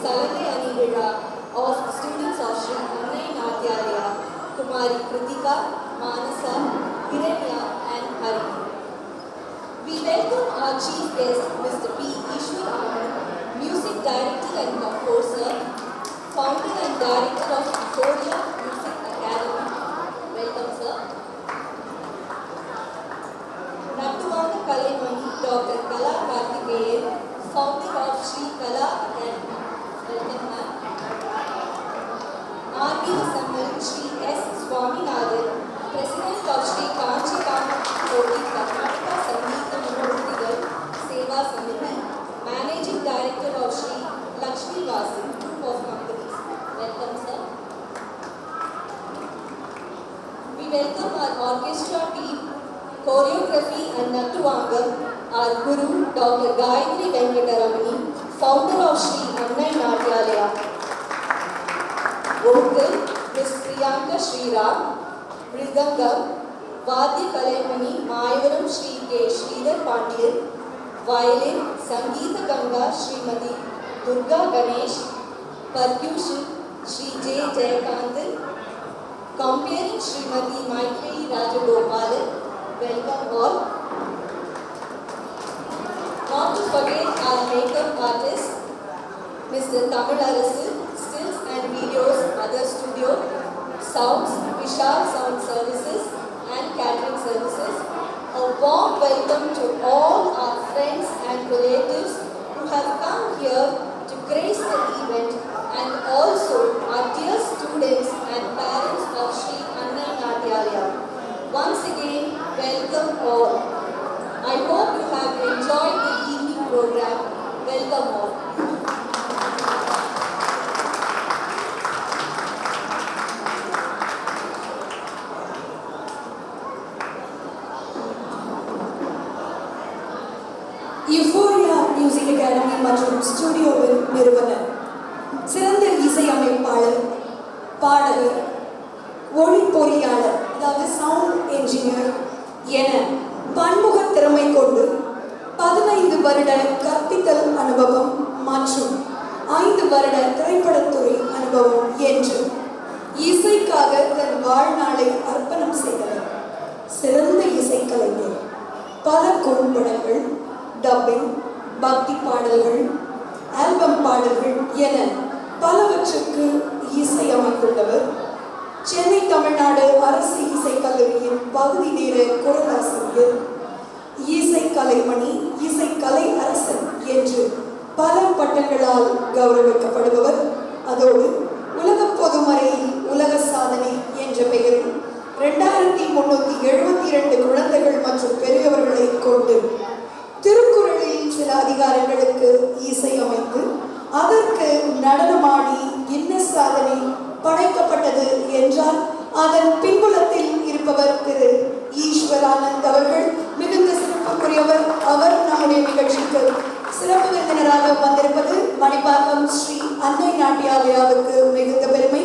Salangai Anivira of students of Sri Annai Natyalaya, Kumari Kritika, Manasa, Hiranya and Hari. We welcome our chief guest, Mr. P. Ishwar Anand, music director and composer, founder and director of Victoria Music Academy. Welcome, sir. Nattuvaanga Kalaimani, Dr. Kala Karthikeyan, founder of Sri Kala Academy. Welcome, ma'am. R.V.S.M.L. Sri S. Swaminathan, President of Sri Kanchi Koti Karnataka Sangeeta Murthigal Seva Samiti, Managing Director of Sri Lakshmi Vasan Group of Companies. Welcome, sir. We welcome our orchestra team, choreography and Nattuvaanga, our Guru, Dr. Gayatri Venkataramani, founder of Sri Annai Natyalaya. Vocal, Ms. Priyanka Sriram, Mridangam, Vadya Kalaimani, Mayavaram Sri K. Sridhar Pandiyan, Violin, Sangeeta Ganga, Srimati Durga Ganesh, Percussion, Sri J. Jayakanthan, Comparing Srimati Maitreyi Rajagopalan. Welcome all. Not to forget our makeup artist, Mr. Tamil Arasu, Stills and Videos, Other Studio, Sounds, Vishal Sound Services and Catering Services. A warm welcome to all our friends and relatives who have come here to grace the event, and also our dear students and parents of Sri Annai Natyalaya. Once again, welcome all. I hope you have enjoyed the evening program. Welcome all. Euphoria Music Academy மற்றும் ஸ்டுடியோவின் நிறுவனர், சிறந்த இசையமைப்பாளர், பாடகர், ஒளி பொறியாளர் அதாவது sound engineer என பன்முக திறமை கொண்டு 15 வருட கற்பித்தல் அனுபவம் மற்றும் 5 வருட திரைப்படத்துறை அனுபவம் என்று இசைக்காக தன் வாழ்நாளை அர்ப்பணம் செய்தவர். சிறந்த இசைக்கலைஞர். பல குறும்படங்கள், டப்பிங், பக்தி பாடல்கள், ஆல்பம் பாடல்கள் என பலவற்றுக்கு இசையமைத்துள்ளவர். சென்னை தமிழ்நாடு அரசு இசைக்கல்லூரியின் பகுதி நேர குரலாசிரியர், இசை கலைமணி, இசை கலை அரசன் என்று பல பட்டங்களால் கௌரவிக்கப்படுபவர். அதோடு உலக பொதுமறையில் உலக சாதனை என்ற பெயரில் 2372 குழந்தைகள் மற்றும் பெரியவர்களை கொண்டு திருக்குறளில் சில அதிகாரங்களுக்கு இசையமைத்து அதற்கு நடனமாடி கின்னஸ் சாதனை படைக்கப்பட்டது என்றால் அதன் பின்புலத்தில் இருப்பவர் திரு ஈஸ்வர் ஆனந்த் அவர்கள். மிகுந்த சிறப்புக்குரியவர். அவர் நம்முடைய நிகழ்ச்சிக்கு சிறப்பு விருந்தினராக வந்திருப்பது மணிப்பாக்கம் ஸ்ரீ அன்னை நாட்டியாலயாவுக்கு மிகுந்த பெருமை.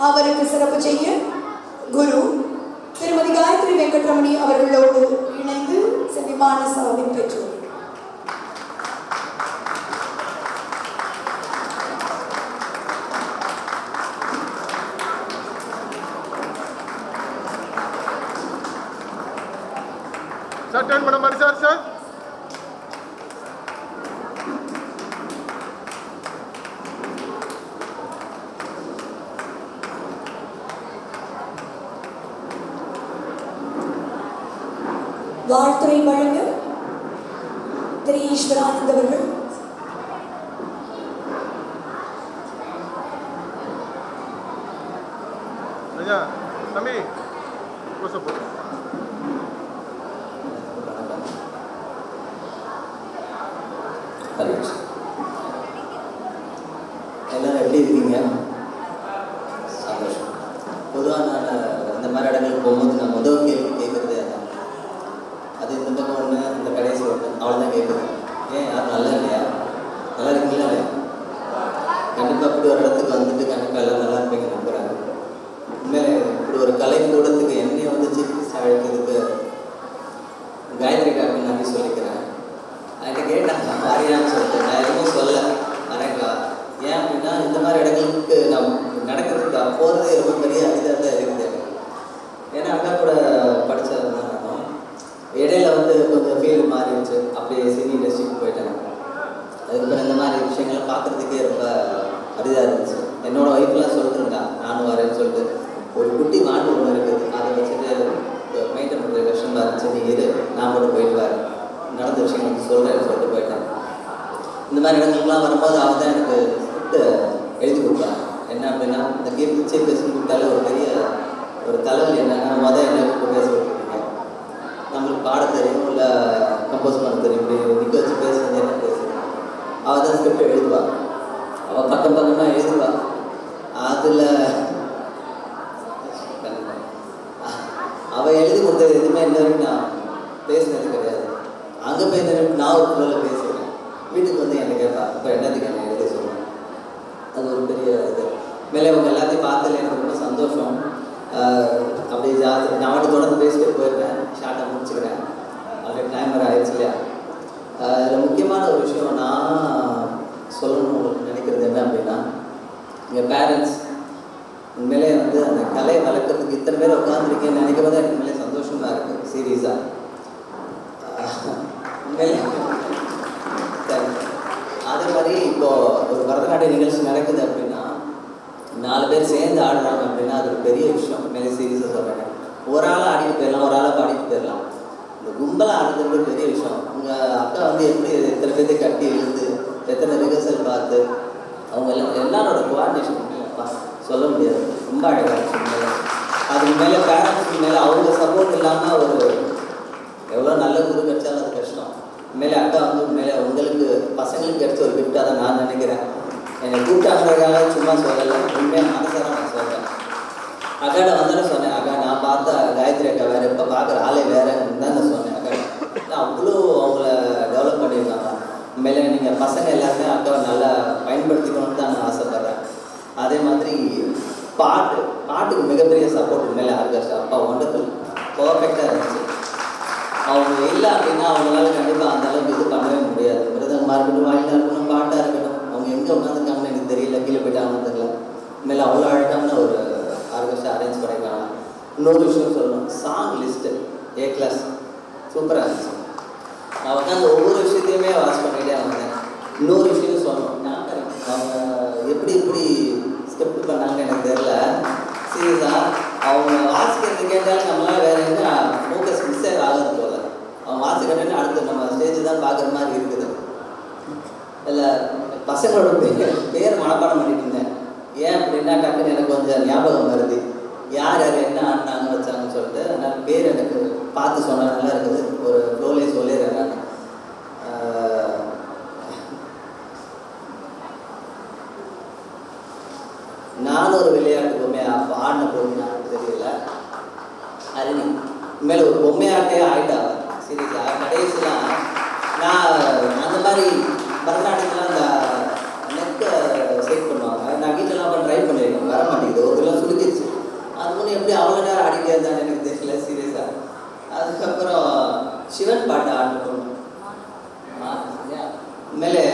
அவருக்கு சிறப்பு செய்ய குரு திருமதி காயத்ரி வெங்கட்ரமணி அவர்களோடு இணைந்து சென்னை மானசாவின் பெற்றோர். Sir, turn Madam Marisar, sir. வாழ்த்துறை வழங்க திரு ஈஸ்வர் ஆனந்த் அவர்கள். ஐயா தம்பி கோசப்போ எல்லாரும் எப்படி இருக்கீங்க? சந்தோஷம். பொதுவாக நான் இந்த மாதிரி இடங்களுக்கு போகும்போது நான் முதல் கேள்வி கேட்குறதே அதான். அது இந்த பக்கம் ஒன்று, இந்த கடைசி ஒன்று, அவ்வளோதான் கேட்குறேன். ஏன் யாரும் நல்லா இல்லையா? நல்லா இருக்கீங்களா இல்லையா? கண்டிப்பாக இப்படி ஒரு இடத்துக்கு வந்துட்டு கண்டிப்பாக எல்லாம் நல்லா இருப்பீங்க நம்புகிறாங்க. உண்மையிலே இப்படி ஒரு கலைக்கூடத்துக்கு என்னை வந்து சீஃப் அழைக்கிறதுக்கு காயத்ரிக்காக நன்றி சொல்லிக்கிறேன். என்கிட்ட கேட்டாங்க வாரியான்னு சொல்லிட்டு, நான் எதுவும் சொல்ல. ஆனால் ஏன் அதெல்லாம் பார்க்குறதுக்கே ரொம்ப அரிதாக இருந்துச்சு. என்னோட ஒய்ஃப்லாம் சொல்லிட்டுருந்தா நானும் வரேன்னு சொல்லிட்டு. ஒரு குட்டி மாட்டு ஒன்று இருக்குது, அதை வச்சுட்டு மெயின்டைன் பண்ணுற கஷ்டமாக இருந்துச்சு. நீ இரு, நான் மட்டும் போயிட்டு வரேன், நடந்த விஷயங்களுக்கு சொல்கிறேன்னு சொல்லிட்டு போயிட்டேன். இந்த மாதிரி இடங்களுக்குலாம் வரும்போது அவன் தான் எனக்கு எழுதி கொடுப்பாங்க. என்ன அப்படின்னா, இந்த கிஃப்ட் சீஃப் கெஸ்ட் கொடுத்தாலே ஒரு பெரிய ஒரு தலைவலி என்னன்னா, என்ன கூப்பிட்டு பேச விட்டுருக்கீங்க, நம்மளுக்கு பாட தெரியும் இல்லை கம்போஸ் பண்ண தெரியும், இப்படி நிற்க வச்சு பேசுறது என்ன பேசுகிறேன். அவள் தான் ஸ்கிரிப்ட் எழுதுவாள், அவள் பக்கம் பக்கமாக எழுதுவாள். அதில் அவள் எழுதி கொடுத்தது எதுவுமே என்ன நான் பேசுனது கிடையாது. அங்கே போய் என்ன நான் ஒரு குரலில் பேசுகிறேன். வீட்டுக்கு வந்து என்ன கேட்பா, இப்போ என்னதுக்கு என்ன எழுத சொல்லுவேன். அது ஒரு பெரிய இது. மேலே அவங்க எல்லாத்தையும் பார்த்ததில் எனக்கு ரொம்ப சந்தோஷம். அப்படி ஜாஸ்தி நான் மட்டும் தொடர்ந்து பேசிட்டு போயிருக்கேன். ஷார்ட்டாக முடிச்சுக்கிறேன், ஆல்ரெடி டைமர் ஆயிடுச்சு இல்லையா. இதில் முக்கியமான ஒரு விஷயம் நான் சொல்லணும்னு நினைக்கிறது என்ன அப்படின்னா, எங்கள் பேரண்ட்ஸ் உண்மையிலே வந்து அந்த கலையை வளர்க்குறதுக்கு இத்தனை பேர் உட்காந்துருக்கேன்னு நினைக்கும் போது எனக்கு உண்மையிலே சந்தோஷமாக இருக்குது. சீரியஸாக உண்மையிலே அதே மாதிரி இப்போது ஒரு பரதநாட்டிய நிகழ்ச்சி நடக்குது அப்படின்னா 4 பேர் சேர்ந்து ஆடுறாங்க அப்படின்னா அது ஒரு பெரிய விஷயம். மேலே சீரியஸாக சொல்கிறேன். ஒரு ஆளாக ஆடிட்டு போயிடலாம், ஒரு ஆளாக பாடிட்டு போயிடலாம். இந்த கும்பலாக ஆடுறது ஒரு பெரிய விஷயம். உங்கள் அக்கா வந்து எப்படி எத்தனை பேர்த்தை கட்டி எழுந்து எத்தனை ரிஹர்சல் பார்த்து அவங்க எல்லாரோட கோஆர்டினேஷன் சொல்ல முடியாது. ரொம்ப அழகாக இருந்துச்சு. அதுக்கு மேலே பேரண்ட்ஸ்க்கு மேலே அவங்க சப்போர்ட் இல்லாமல் ஒரு எவ்வளோ நல்ல குரு கிடைச்சாலும் அது கஷ்டம். உண்மையிலே அக்கா வந்து உண்மையிலே உங்களுக்கு பசங்களுக்கு கிடைச்ச ஒரு கிஃப்டாக தான் நான் நினைக்கிறேன். என்னை கூப்பிட்டாங்கிறதுக்காக சும்மா சொல்லலை, உண்மையாக மனசார நான் சொல்கிறேன். அக்காட்ட வந்தாலும் சொன்னேன், அக்கா நான் பார்த்த காயத்ரி அக்கா வேறு, இப்போ பார்க்குற ஆளே வேறுன்னு தான் நான் சொன்னேன். அக்கா அவ்வளோ அவங்கள டெவலப் பண்ணியிருக்காங்க. உண்மையிலே நீங்கள் பசங்க எல்லாருமே அக்காவை நல்லா பயன்படுத்திக்கணும்னு தான் நான் ஆசைப்பட்றேன். அதே மாதிரி பாட்டுக்கு மிகப்பெரிய சப்போர்ட் உண்மையிலே ஆர்கெஸ்ட்ரா அப்பா ஒண்டர்ஃபுல் பர்ஃபெக்டாக இருந்துச்சு. அவங்க இல்லை அப்படின்னா அவங்களால கண்டிப்பாக அந்த அளவுக்கு இது பண்ணவே முடியாது. மிருதங்கமாக இருக்கட்டும், வாயிலாக இருக்கணும், பாட்டாக இருக்கட்டும், அவங்க எங்கே உட்காந்துருக்காங்கன்னு எனக்கு தெரியல, கீழே போயிட்டாங்கன்னு தெரியல. உண்மையிலே அவ்வளோ அழகான ஒரு ஆர்கெஸ்ட்ரா அரேஞ்ச் பண்ணியிருக்காங்க. இன்னொரு விஷயம் சொல்லணும், சாங் லிஸ்ட்டு A கிளாஸ் சூப்பராக இருந்துச்சு. நான் உட்காந்து ஒவ்வொரு விஷயத்தையுமே வாட்ச் பண்ணிகிட்டே வந்தேன். இன்னொரு விஷயம் சொல்லணும், அவங்க எப்படி ஸ்கிரிப்ட் பண்ணாங்கன்னு எனக்கு தெரியல. சீரியஸாக அவங்க வாசிக்கிறது கேட்டாலும் நம்மளால் வேறு என்ன ஃபோக்கஸ் மிஸ் ஆகாது போல. அவங்க வாசிக்கிட்டேன்னு அடுத்து நம்ம ஸ்டேஜ் தான் பார்க்குற மாதிரி இருக்குது. இல்லை பசங்களோட பேர் மனப்பாடம் பண்ணிட்டு இருந்தேன். ஏன் அப்படின்னா டக்குன்னு எனக்கு கொஞ்சம் ஞாபகம் வருது, யார் என்ன ஆடினாங்க வச்சாங்கன்னு சொல்லிட்டு. அதனால் பேர் எனக்கு பார்த்து சொன்னால் நல்லா இருக்குது. ஒரு ஃப்ளோலே சொல்லிடுறேன் நான். நானும் ஒரு விளையாட்டு பொம்மையாக ஆடின பொம்மையான்னு தெரியல. அருணி உண்மையில ஒரு பொம்மையாட்டே ஆகிட்டாங்க. சீரியஸாக கடைசிலாம் நான் அந்த மாதிரி பரதநாட்டியத்தில் அந்த நெக்கை செட் பண்ணுவாங்க. நான் வீட்டிலலாம் ட்ரை பண்ணியிருக்கேன், வர மாட்டேங்குது. ஒரு இதெல்லாம் சுருக்கிடுச்சு. அது முன்னே எப்படி அவ்வளோ நேரம் ஆடிட்டே இருந்தான்னு எனக்கு தெரியல சீரியஸாக. அதுக்கப்புறம் சிவன் பாட்டு ஆடணும். உண்மையிலே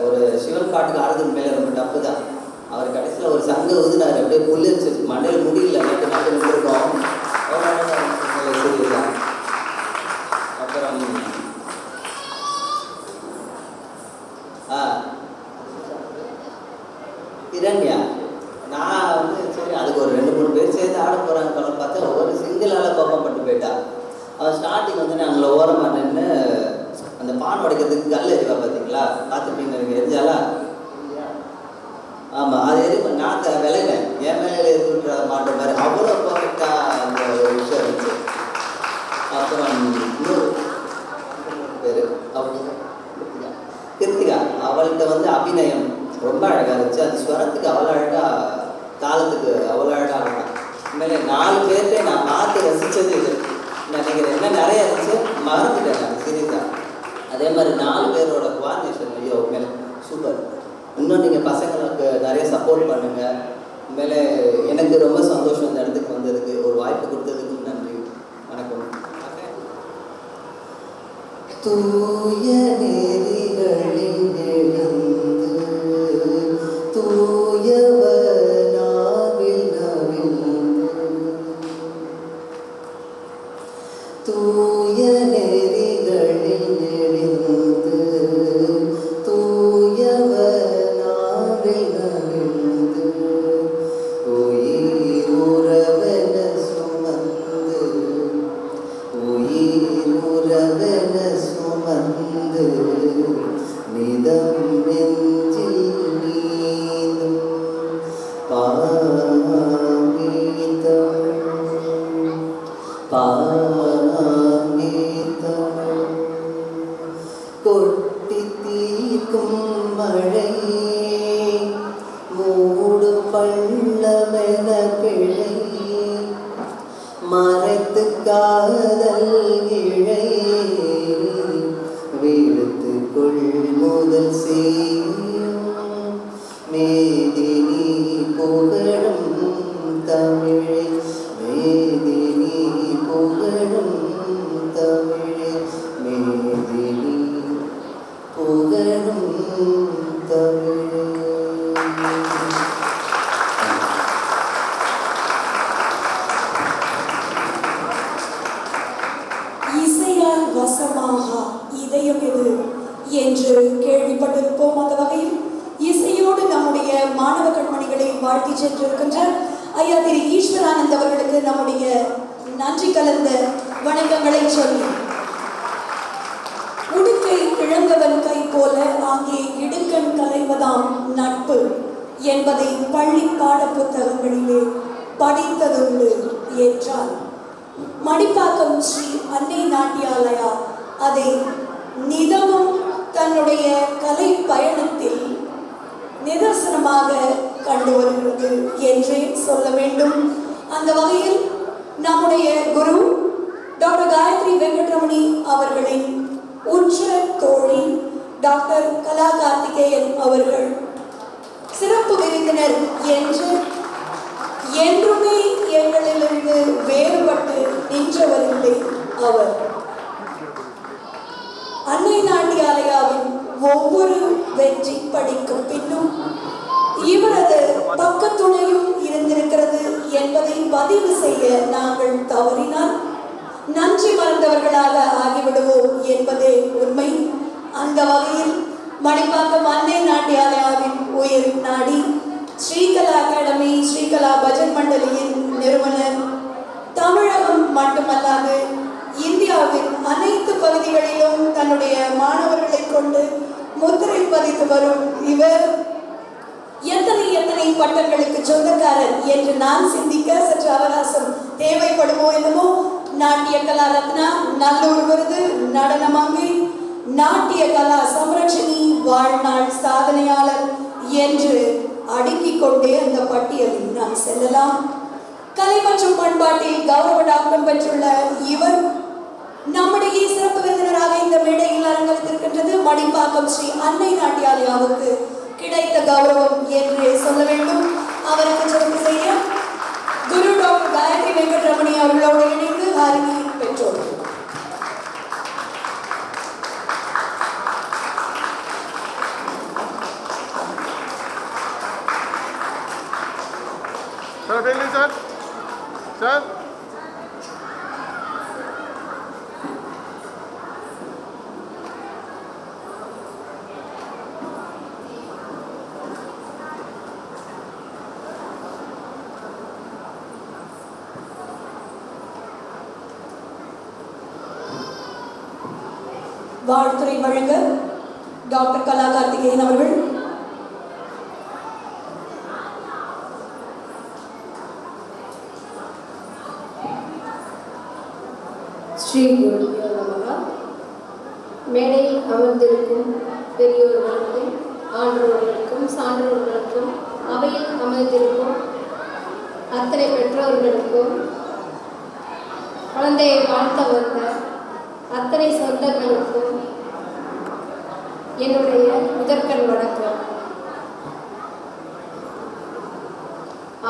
ஒரு சிவன் பாட்டுக்கு ஆடுறதுக்கு மேலே ரொம்ப டப்பு தான். அவர் கடைசியில் ஒரு சங்க ஊதுனார், அப்படியே புல்லிருச்சு, மண்டையில் முடியல, மட்டும் இருக்கோம். சீரியஸாக அப்புறம் இரண்யா நான் வந்து சரி அதுக்கு ஒரு 2-3 பேர் சேர்ந்து ஆட போகிறாங்க போல பார்த்தா ஒரு சிங்கிளால் கோபப்பட்டு போயிட்டா. அவன் ஸ்டார்டிங் வந்து நாங்கள் ஓரமாக நின்று அந்த பான் உடைக்கிறதுக்கு கல் எரிவா பார்த்தீங்களா, பார்த்துப்பீங்க, எனக்கு எரிஞ்சாலா? ஆமாம், அது எரிப்ப நான் விளையினேன், என் மேலே எரிஞ்சுன்ற மாட்ட மாதிரி அவ்வளோ பர்ஃபெக்டாக அந்த ஒரு விஷயம் இருந்துச்சு. அப்புறம் இன்னொரு பேர் அவங்க கிருத்திகா, அவள்கிட்ட வந்து அபிநயம் ரொம்ப அழகாக இருந்துச்சு. அது ஸ்வரத்துக்கு அவ்வளோ அழகாக, தாளத்துக்கு அவ்வளோ அழகாக இருக்கும். உண்மையிலே 4 பேர்கிட்ட நான் பார்த்து ரசித்தது இது நினைக்கிறேன். என்ன நிறைய இருந்துச்சு, மறந்துட்டேன் நான் சீரியஸாக. அதே மாதிரி 4 பேரோட கோஆர்டினேஷன் ஐயோ உண்மையிலே சூப்பர். இன்னும் நீங்கள் பசங்களுக்கு நிறைய சப்போர்ட் பண்ணுங்கள். உண்மையிலே எனக்கு ரொம்ப சந்தோஷம் இந்த இடத்துக்கு வந்ததுக்கு, ஒரு வாய்ப்பு கொடுத்ததுக்கு நன்றி. வணக்கம். தூய நெறிகளின் எழுந்து தூயவர் நாவில் நவிழ்ந்து தூய நெறிகளின் எழுந்து தூயவர் மூடு பள்ளமென பிழை மறைத்து காதல் இழை வீழ்த்து கொள் முதல் செய்யும் மேதினி புகழும் தமிழே மேதினி புகழும் தமிழே மேதினி புகழும் தமிழே. இசையால் வசமாக இதயம் எது என்று கேள்விப்பட்டிருப்போம். அந்த வகையில் இசையோடு நம்முடைய மாணவ கண்மணிகளை வாழ்த்தி சென்றிருக்கின்ற ஐயா திரு ஈஸ்வரானந்த் அவர்களுக்கு நம்முடைய நன்றி கலந்த வணக்கங்களை சொல்லி, உடுக்கை இழந்தவன் கை போல அங்கே இடுக்கண் கலைவதாம் நட்பு என்பதை பள்ளி பாட புத்தகங்களிலே படித்ததுண்டு என்றால் மடிப்பாக்கம் ஸ்ரீ அன்னை நாட்டியாலயா அதை நிதமும் தன்னுடைய கலை பயணத்தில் நிதர்சனமாக கண்டு வருகிறது என்றே சொல்ல வேண்டும். அந்த வகையில் நம்முடைய குரு டாக்டர் காயத்ரி வெங்கட்ரமணி அவர்களின் உற்ற தோழி டாக்டர் கலா கார்த்திகேயன் அவர்கள் சிறப்பு விருந்தினர் என்று என்றுமே எங்களிலிருந்து வேறுபட்டு நின்றவரில்லை. அவர் அன்னை நாட்டியாலயாவின் ஒவ்வொரு வெற்றி படிக்கும் பின்னும் இவரது பக்கத்துணையும் இருந்திருக்கிறது என்பதை பதிவு செய்ய நாங்கள் தவறினால் நன்றி மறந்தவர்களாக ஆகிவிடுவோம் என்பதே உண்மை. அந்த வகையில் மணிப்பாக்கம் அன்னை நாட்டியாலயாவின் உயிர் நாடி ஸ்ரீகலா அகாடமி ஸ்ரீகலா பஜன் மண்டலியின் நிறுவனர், தமிழகம் மட்டுமல்லாது இந்தியாவின் அனைத்து பகுதிகளிலும் தன்னுடைய மாணவர்களை கொண்டு முத்திரை பதித்து வரும் இவர் எத்தனை எத்தனை பட்டங்களுக்கு சொந்தக்காரர் என்று நான் சிந்திக்க சற்று அவகாசம் தேவைப்படுமோ என்னமோ. நாட்டிய கலா ரத்னா, நல்லூர் விருது, நடனமங்கை, நாட்டிய கலா சம்ரட்சணி, வாழ்நாள் சாதனையாளர் என்று அடுக்கிக் கொண்டே அந்த பட்டியலில் நாம் செல்லலாம். கலை மற்றும் பண்பாட்டில் கௌரவ டாக்டர் பெற்றுள்ள இவர் நம்முடைய சிறப்பு விருந்தினராக இந்த மேடையில் அலங்கரித்திருக்கின்றது. மடிப்பாக்கம் ஸ்ரீ அன்னை நாட்டியாலயாவுக்கு கிடைத்த கௌரவம் என்று சொல்ல வேண்டும். அவருக்கு சிறப்பு செய்ய குரு டாக்டர் காயத்ரி வெங்கட்ரமணி அவர்களோடு இணைந்து ஹாரினி பெற்றோர். சார் சார் வாழ்த்துறை வழங்க டாக்டர் கலா கார்த்திகேயன் அவர்கள். ஸ்ரீ குருபியோ நமஹ. மேடையில் அமர்ந்திருக்கும் பெரியோர்களுக்கும் ஆன்றோர்களுக்கும் சான்றோர்களுக்கும் அவையில் அமர்ந்திருக்கும் அத்தனை பெற்றோர்களுக்கும் குழந்தையை வாழ்த்த வந்த அத்தனை சொந்தங்களுக்கும் என்னுடைய முதற்கண் வணக்கம்.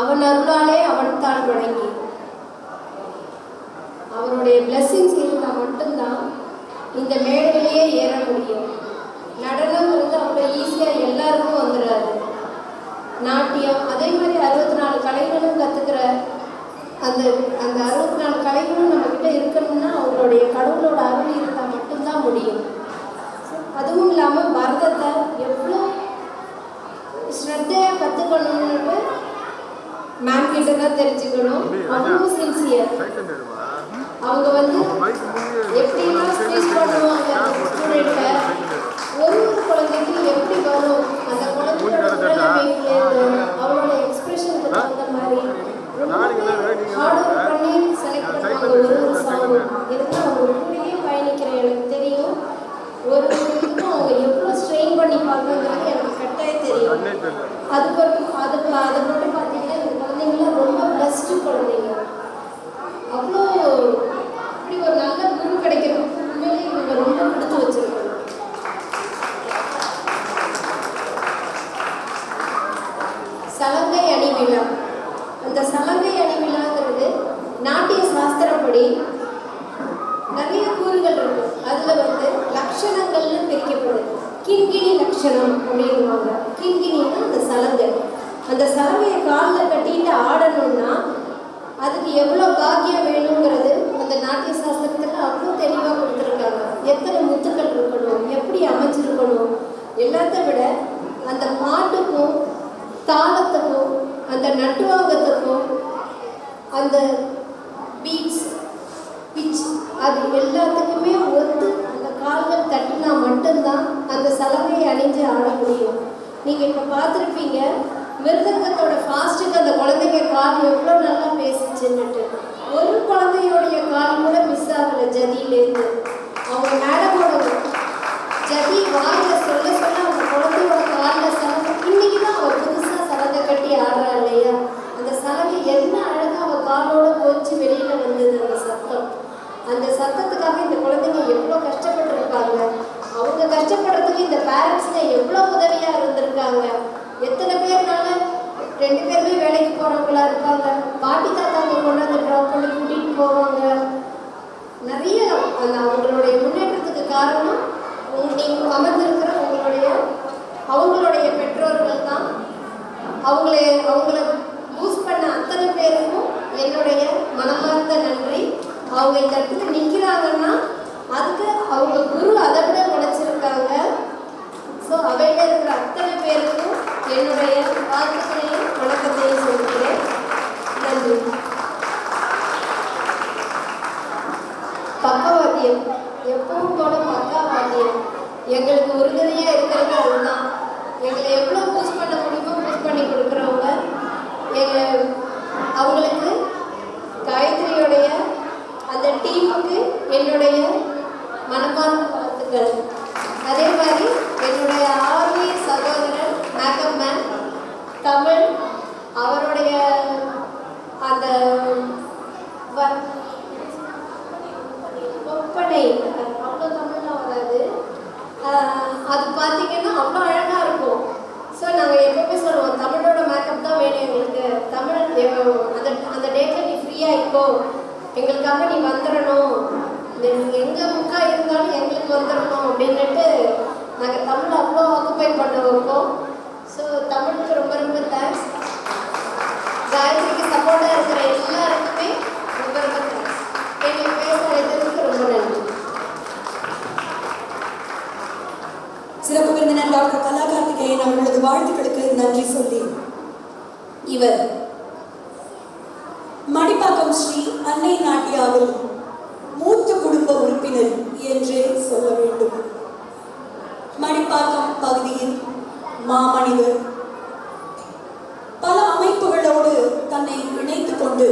அவன் அருளாலே அவன் தான் வழங்கி அவனுடைய பிளெஸிங்ஸ் இருந்தால் மட்டும்தான் இந்த மேடையிலேயே ஏற முடியும். நடனம் வந்து அவ்வளோ ஈஸியாக எல்லாருக்கும் வந்துடாது. நாட்டியம் அதே மாதிரி 64 கலைகளும் கற்றுக்கிற அந்த அந்த 64 கலைகளும் நம்மக்கிட்ட இருக்கணும்னா அவங்களுடைய கடவுளோட அருள் இருந்தால் மட்டும்தான் முடியும். அதுவும் இல்லாமல் பரதத்தை எவ்வளோ ஸ்ரத்தையாக கற்றுக்கணும்னு மேம் கிட்ட தான் தெரிஞ்சுக்கணும். அவ்வளோ சின்சியர். அவங்க வந்து எப்படிலாம் ஸ்பீச் பண்ணுவாங்க ஸ்டூடெண்ட்டை, ஒரு குழந்தைக்கு எப்படி வரும் அந்த குழந்தையோட அவரோட எக்ஸ்பிரஷனுக்கு தகுந்த மாதிரி ஹார்ட் ஒர்க் பண்ணி செலக்ட் பண்ணுவாங்க. ஒரு சாங் எதுக்கு அவங்க கூடயே பயணிக்கிற எனக்கு தெரியும். ஒரு இதுக்கும் அவங்க எவ்வளோ ஸ்ட்ரெயின் பண்ணி பார்க்கறது எனக்கு கட்டாயத்தை சாஸ்திரப்படி நிறைய கூறுகள் இருக்கும். அதில் லட்சணங்கள்னு பிரிக்கப்படுது. கிண்கிணி லட்சணம் அப்படின்வாங்க. கிண்கிணின்னா அந்த சலங்கை. அந்த சலங்கையை காலில் கட்டிட்டு ஆடணும்னா அதுக்கு எவ்வளோ பாக்கியம் வேணுங்கிறது அந்த நாட்டிய சாஸ்திரத்தில் அவ்வளோ தெளிவாக கொடுத்துருக்காங்க. எத்தனை முத்துக்கள் இருக்கணும், எப்படி அமைச்சிருக்கணும், எல்லாத்த விட அந்த பாட்டுக்கும் தாளத்துக்கும் அந்த நட்டுவாங்கத்துக்கும் அந்த பீட்ஸ் பிச் அது எல்லாத்துக்குமே ஒத்து அந்த கால்கள் தட்டினா மட்டும்தான் அந்த சலவையை அணிஞ்சு ஆட முடியும். நீங்கள் இப்போ பார்த்துருப்பீங்க மிருதங்கத்தோட ஃபாஸ்ட்டுக்கு அந்த குழந்தைங்க கால் எவ்வளோ நல்லா பேசிச்சுன்னுட்டு. ஒரு குழந்தையோடைய கால் கூட மிஸ் ஆகலை ஜதியிலேருந்து. அவங்க மேடமோட ஜதி வாயில் சொல்ல சொல்ல அவங்க குழந்தையோட காலில் சலங்கை. இன்னைக்கு தான் அவள் புதுசாக சலங்கை கட்டி ஆடுறா இல்லையா, அந்த சலங்கை என்ன அழகாக அவள் காலோட போச்சு வெளியில் வந்தது. அந்த சத்தம், அந்த சத்தத்துக்காக இந்த குழந்தைங்க எவ்வளோ கஷ்டப்பட்டுருப்பாங்க. அவங்க கஷ்டப்படுறதுக்கு இந்த பேரண்ட்ஸுங்க எவ்வளோ உதவியாக இருந்திருக்காங்க. எத்தனை பேர்னால 2 பேருமே வேலைக்கு போகிறவங்களா இருப்பாங்க. பாட்டி தாத்தாங்க கொண்டாந்து ட்ராப் பண்ணி கூட்டிகிட்டு போவாங்க. நிறைய அந்த அவங்களுடைய முன்னேற்றத்துக்கு காரணம் நீங்கள் அமர்ந்திருக்கிற அவங்களுடைய பெற்றோர்கள் தான். அவங்கள பூஸ்ட் பண்ண அத்தனை பேருக்கும் என்னுடைய மனமார்ந்த நன்றி. அவங்க இந்த இடத்துல நிற்கிறாங்கன்னா அதுக்கு அவங்க குரு அதை விட உழைச்சிருக்காங்க. ஸோ அவையில் இருக்கிற அத்தனை பேருக்கும் என்னுடைய வாழ்த்துக்களையும் வணக்கத்தையும் சொல்கிறேன். நன்றி. பக்கவாத்தியம் எப்பவும் போல பக்கவாத்தியம் எங்களுக்கு உறுதுணையாக இருக்கிறது. அதுதான் எங்களை எவ்வளோ பூஸ்ட் பண்ண முடியுமோ பூஸ்ட் பண்ணி கொடுக்குறவங்க. அவங்களுக்கு காயத்ரியோடைய அந்த டீமுக்கு என்னுடைய மனமார்ந்த வாழ்த்துக்கள். அதே மாதிரி என்னுடைய ஆர்வீய சகோதரன் மேக்கப் மேன் தமிழ், அவருடைய அந்த ஒப்பனை அவ்வளோ தமிழ்லாம் வராது. அது பார்த்தீங்கன்னா அவ்வளோ அழகாக இருக்கும். ஸோ நாங்கள் எப்போவுமே சொல்லுவோம் தமிழோட மேக்கப் தான் வேணும் எங்களுக்கு. தமிழ் அந்த டேட்டில் நீ ஃப்ரீயாக இருக்கோ, எங்களுக்காக நீ வந்துடணும், எங்கே முக்கா இருந்தாலும் எங்களுக்கு வந்துடணும் அப்படின்னுட்டு நாங்கள் தமிழ் அவ்வளோ ஆக்குப்பை பண்ண வைப்போம். ஸோ தமிழுக்கு ரொம்ப ரொம்ப தேங்க்ஸ். காயத்ரிக்கு சப்போர்ட்டாக இருக்கிற எல்லாருக்குமே ரொம்ப ரொம்ப தேங்க்ஸ். எங்களுக்கு பேச அழைத்ததுக்கு ரொம்ப நன்றி. சிறப்பு விருந்தினர் டாக்டர் கலா கார்த்திகேயன் அவர்களது வாழ்த்துக்களுக்கு நன்றி சொல்லி இவர் மடிப்பாக்கம் ஸ்ரீ அன்னை நாட்டியாவில் மூத்த குடும்ப உறுப்பினர் என்றே சொல்ல வேண்டும். மடிப்பாக்கம் பகுதியில் மாமனிதர் பல அமைப்புகளோடு தன்னை இணைத்துக் கொண்டு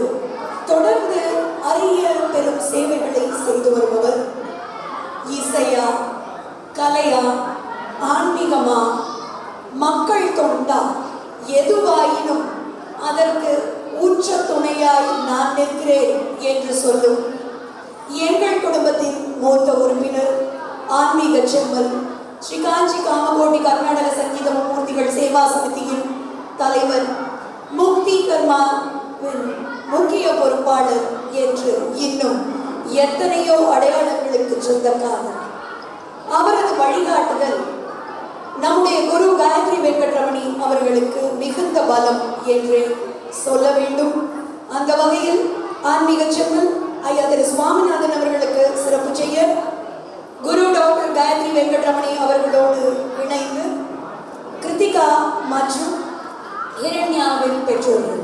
தொடர்ந்து அரிய பெரும் சேவைகளை செய்து வருபவர். இசையா, கலையா, ஆன்மீகமா, மக்கள் தொண்டா, எதுவாயினும் அதற்கு உற்ற துணையாய் நான் நிற்கிறேன் என்று சொல்லும் எங்கள் குடும்பத்தின் மூத்த உறுப்பினர், ஆன்மீக செம்மல், ஸ்ரீ காஞ்சி காமகோட்டி கர்நாடக சங்கீத மூர்த்திகள் சேவா சமிதியின் தலைவர், முக்தி கர்மாவின் முக்கிய பொறுப்பாளர் என்று இன்னும் எத்தனையோ அடையாளங்களுக்கு சொந்தக்காரர். அவரது வழிகாட்டுதல் நம்முடைய குரு காயத்ரி வெங்கட்ரமணி அவர்களுக்கு மிகுந்த பலம் என்றே சொல்ல வேண்டும். அந்த வகையில் ஆன்மீக செம்மல் ஐயா திரு சுவாமிநாதன் அவர்களுக்கு சிறப்பு செய்ய குரு டாக்டர் காயத்ரி வெங்கட்ரமணி அவர்களோடு இணைந்து கிருத்திகா மற்றும் ஹிரண்யாவின் பெற்றோர்கள்